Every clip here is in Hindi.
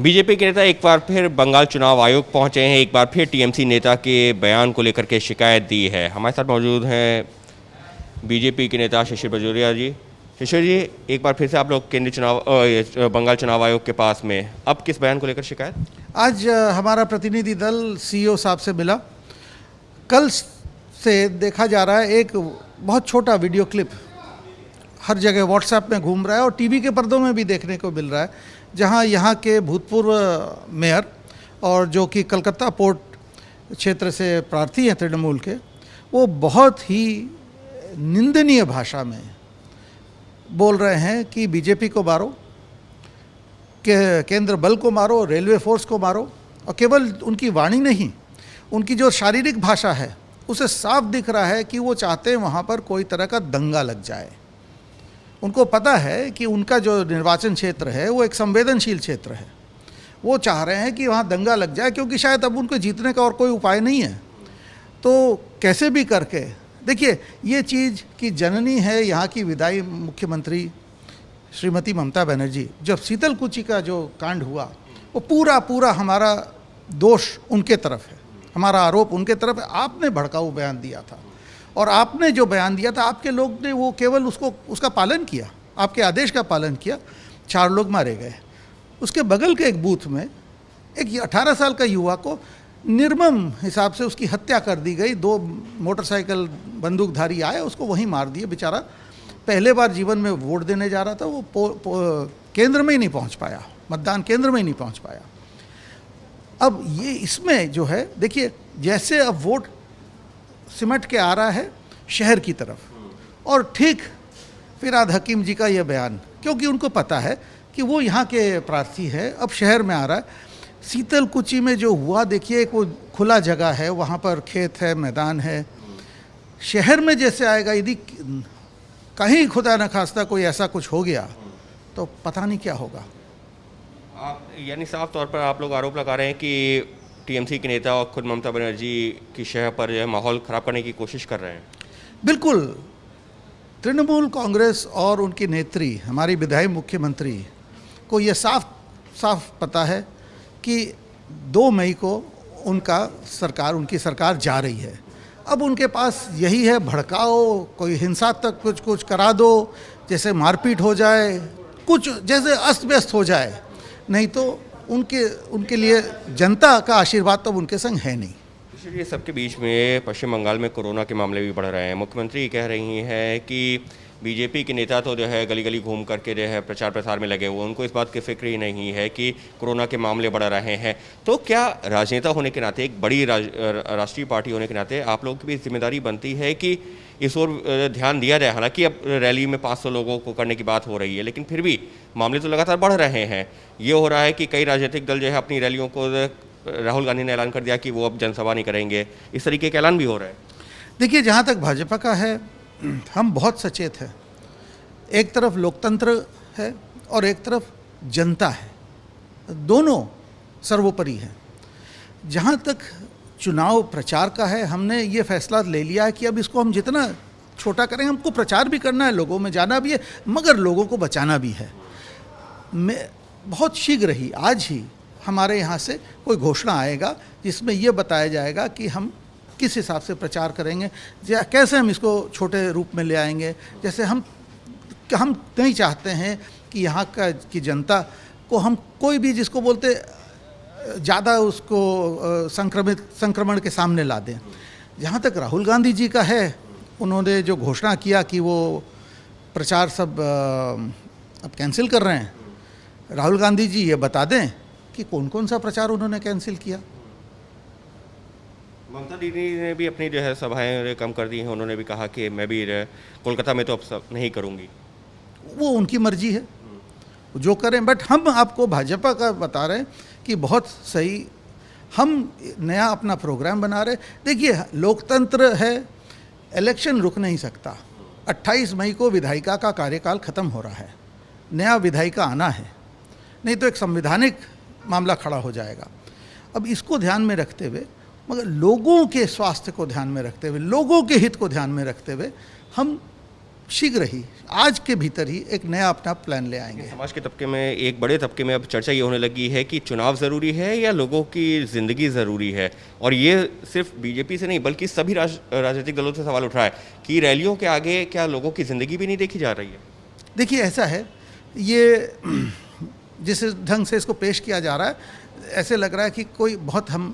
बीजेपी के नेता एक बार फिर बंगाल चुनाव आयोग पहुंचे हैं। एक बार फिर टीएमसी नेता के बयान को लेकर के शिकायत दी है। हमारे साथ मौजूद हैं बीजेपी के नेता शिशिर बजोरिया जी। शिशिर जी, एक बार फिर से आप लोग केंद्रीय चुनाव बंगाल चुनाव आयोग के पास में, अब किस बयान को लेकर शिकायत? आज हमारा प्रतिनिधि दल सीईओ साहब से मिला। कल से देखा जा रहा है एक बहुत छोटा वीडियो क्लिप हर जगह व्हाट्सएप में घूम रहा है और टीवी के पर्दों में भी देखने को मिल रहा है, जहां यहां के भूतपूर्व मेयर और जो कि कलकत्ता पोर्ट क्षेत्र से प्रार्थी हैं तृणमूल के, वो बहुत ही निंदनीय भाषा में बोल रहे हैं कि बीजेपी को मारो, केंद्र बल को मारो, रेलवे फोर्स को मारो। और केवल उनकी वाणी नहीं, उनकी जो शारीरिक भाषा है उसे साफ दिख रहा है कि वो चाहते हैं वहाँ पर कोई तरह का दंगा लग जाए। उनको पता है कि उनका जो निर्वाचन क्षेत्र है वो एक संवेदनशील क्षेत्र है। वो चाह रहे हैं कि वहाँ दंगा लग जाए, क्योंकि शायद अब उनको जीतने का और कोई उपाय नहीं है। तो कैसे भी करके देखिए, ये चीज़ कि जननी है यहाँ की विदाई मुख्यमंत्री श्रीमती ममता बनर्जी, जब शीतलकुची का जो कांड हुआ वो पूरा हमारा दोष उनके तरफ है, हमारा आरोप उनके तरफ है। आपने भड़काऊ बयान दिया था और आपने जो बयान दिया था, आपके लोग ने वो केवल उसका पालन किया, आपके आदेश का पालन किया। 4 लोग मारे गए। उसके बगल के एक बूथ में एक 18 साल का युवा को निर्मम हिसाब से उसकी हत्या कर दी गई। 2 मोटरसाइकिल बंदूकधारी आए, उसको वहीं मार दिए। बेचारा पहले बार जीवन में वोट देने जा रहा था, वो केंद्र में ही नहीं पहुंच पाया, मतदान केंद्र में ही नहीं पहुंच पाया। अब ये इसमें जो है, देखिए जैसे अब वोट सिमट के आ रहा है शहर की तरफ, और ठीक फिरहाद हकीम जी का ये बयान, क्योंकि उनको पता है कि वो यहाँ के प्रार्थी है, अब शहर में आ रहा है। शीतलकुची में जो हुआ, देखिए एक वो खुला जगह है, वहाँ पर खेत है, मैदान है। शहर में जैसे आएगा, यदि कहीं खुदा न खास्ता कोई ऐसा कुछ हो गया तो पता नहीं क्या होगा। आप यानी साफ तौर पर आप लोग आरोप लगा रहे हैं कि टीएमसी के नेता और खुद ममता बनर्जी की शहर पर जो है माहौल ख़राब करने की कोशिश कर रहे हैं। बिल्कुल, तृणमूल कांग्रेस और उनकी नेत्री हमारी विधायक मुख्यमंत्री को ये साफ पता है कि 2 मई को उनकी सरकार जा रही है। अब उनके पास यही है, भड़काओ, कोई हिंसा तक कुछ करा दो, जैसे मारपीट हो जाए, कुछ जैसे अस्त व्यस्त हो जाए, नहीं तो उनके लिए जनता का आशीर्वाद तो उनके संग है नहीं। इसलिए सबके बीच में पश्चिम बंगाल में कोरोना के मामले भी बढ़ रहे हैं। मुख्यमंत्री कह रही हैं कि बीजेपी के नेता तो जो है गली गली घूम करके जो है प्रचार प्रसार में लगे हुए, उनको इस बात की फिक्र ही नहीं है कि कोरोना के मामले बढ़ रहे हैं। तो क्या राजनेता होने के नाते, एक बड़ी राष्ट्रीय पार्टी होने के नाते आप लोगों की भी जिम्मेदारी बनती है कि इस ओर ध्यान दिया जाए? हालांकि अब रैली में 500 लोगों को करने की बात हो रही है, लेकिन फिर भी मामले तो लगातार बढ़ रहे हैं। ये हो रहा है कि कई राजनीतिक दल जो है अपनी रैलियों को, राहुल गांधी ने ऐलान कर दिया कि वो अब जनसभा नहीं करेंगे, इस तरीके के ऐलान भी हो रहे हैं। देखिए, जहाँ तक भाजपा का है, हम बहुत सचेत हैं। एक तरफ लोकतंत्र है और एक तरफ जनता है, दोनों सर्वोपरि हैं। जहाँ तक चुनाव प्रचार का है, हमने ये फैसला ले लिया है कि अब इसको हम जितना छोटा करेंगे, हमको प्रचार भी करना है, लोगों में जाना भी है, मगर लोगों को बचाना भी है। बहुत शीघ्र ही, आज ही हमारे यहाँ से कोई घोषणा आएगा जिसमें ये बताया जाएगा कि हम किस हिसाब से प्रचार करेंगे, या कैसे हम इसको छोटे रूप में ले आएंगे। जैसे हम नहीं चाहते हैं कि यहाँ की जनता को हम कोई भी, जिसको बोलते ज़्यादा, उसको संक्रमण के सामने ला दें। जहाँ तक राहुल गांधी जी का है, उन्होंने जो घोषणा किया कि वो प्रचार सब अब कैंसिल कर रहे हैं, राहुल गांधी जी ये बता दें कि कौन सा प्रचार उन्होंने कैंसिल किया। ममता दीदी ने भी अपनी जो है सभाएं कम कर दी हैं। उन्होंने भी कहा कि मैं भी कोलकाता में तो अब सब नहीं करूंगी। वो उनकी मर्जी है, जो करें। बट हम आपको भाजपा का बता रहे हैं कि बहुत सही, हम नया अपना प्रोग्राम बना रहे। देखिए, लोकतंत्र है, इलेक्शन रुक नहीं सकता। 28 मई को विधायिका का कार्यकाल खत्म हो रहा है, नया विधायिका आना है, नहीं तो एक संवैधानिक मामला खड़ा हो जाएगा। अब इसको ध्यान में रखते हुए, मगर लोगों के स्वास्थ्य को ध्यान में रखते हुए, लोगों के हित को ध्यान में रखते हुए, हम शीघ्र ही, आज के भीतर ही एक नया अपना प्लान ले आएंगे। समाज के तबके में, एक बड़े तबके में अब चर्चा ये होने लगी है कि चुनाव ज़रूरी है या लोगों की ज़िंदगी ज़रूरी है। और ये सिर्फ बीजेपी से नहीं बल्कि सभी राजनीतिक दलों से सवाल उठ रहा है कि रैलियों के आगे क्या लोगों की ज़िंदगी भी नहीं देखी जा रही है। देखिए ऐसा है, ये जिस ढंग से इसको पेश किया जा रहा है, ऐसे लग रहा है कि कोई बहुत हम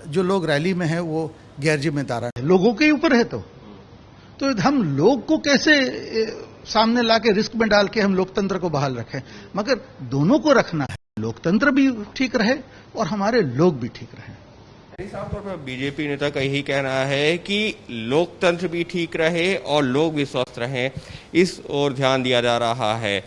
जो लोग रैली में हैं वो गैर जिम्मेदार है, लोगों के ऊपर है। तो हम लोग को कैसे सामने लाके रिस्क में डाल के हम लोकतंत्र को बहाल रखें? मगर दोनों को रखना है, लोकतंत्र भी ठीक रहे और हमारे लोग भी ठीक रहें। साफ तौर पर बीजेपी नेता का यही कहना है कि लोकतंत्र भी ठीक रहे और लोग भी स्वस्थ रहें, इस ओर ध्यान दिया जा रहा है।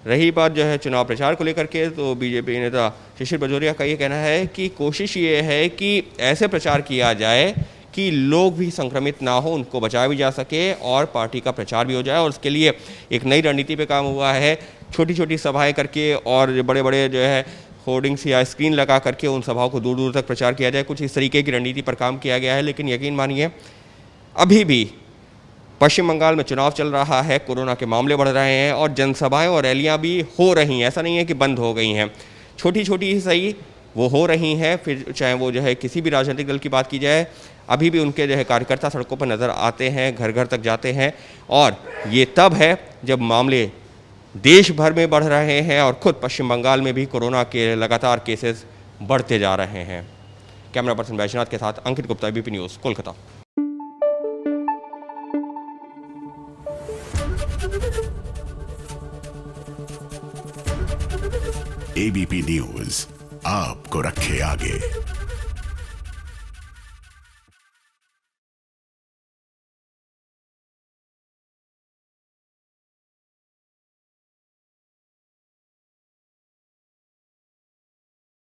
रही बात जो है चुनाव प्रचार को लेकर के, तो बीजेपी नेता शिशिर बजोरिया का ये कहना है कि कोशिश ये है कि ऐसे प्रचार किया जाए कि लोग भी संक्रमित ना हो, उनको बचाया भी जा सके और पार्टी का प्रचार भी हो जाए। और उसके लिए एक नई रणनीति पे काम हुआ है, छोटी छोटी सभाएं करके और बड़े बड़े जो है होर्डिंग्स या स्क्रीन लगा करके उन सभाओं को दूर दूर तक प्रचार किया जाए। कुछ इस तरीके की रणनीति पर काम किया गया है। लेकिन यकीन मानिए, अभी भी पश्चिम बंगाल में चुनाव चल रहा है, कोरोना के मामले बढ़ रहे हैं और जनसभाएं और रैलियां भी हो रही हैं। ऐसा नहीं है कि बंद हो गई हैं, छोटी छोटी ही सही वो हो रही हैं। फिर चाहे वो जो है किसी भी राजनीतिक दल की बात की जाए, अभी भी उनके जो है कार्यकर्ता सड़कों पर नज़र आते हैं, घर घर तक जाते हैं। और ये तब है जब मामले देश भर में बढ़ रहे हैं और खुद पश्चिम बंगाल में भी कोरोना के लगातार केसेस बढ़ते जा रहे हैं। कैमरा पर्सन वैश्वनाथ के साथ Ankit Gupta, ABP news, Kolkata. ABP news आपको रखे आगे।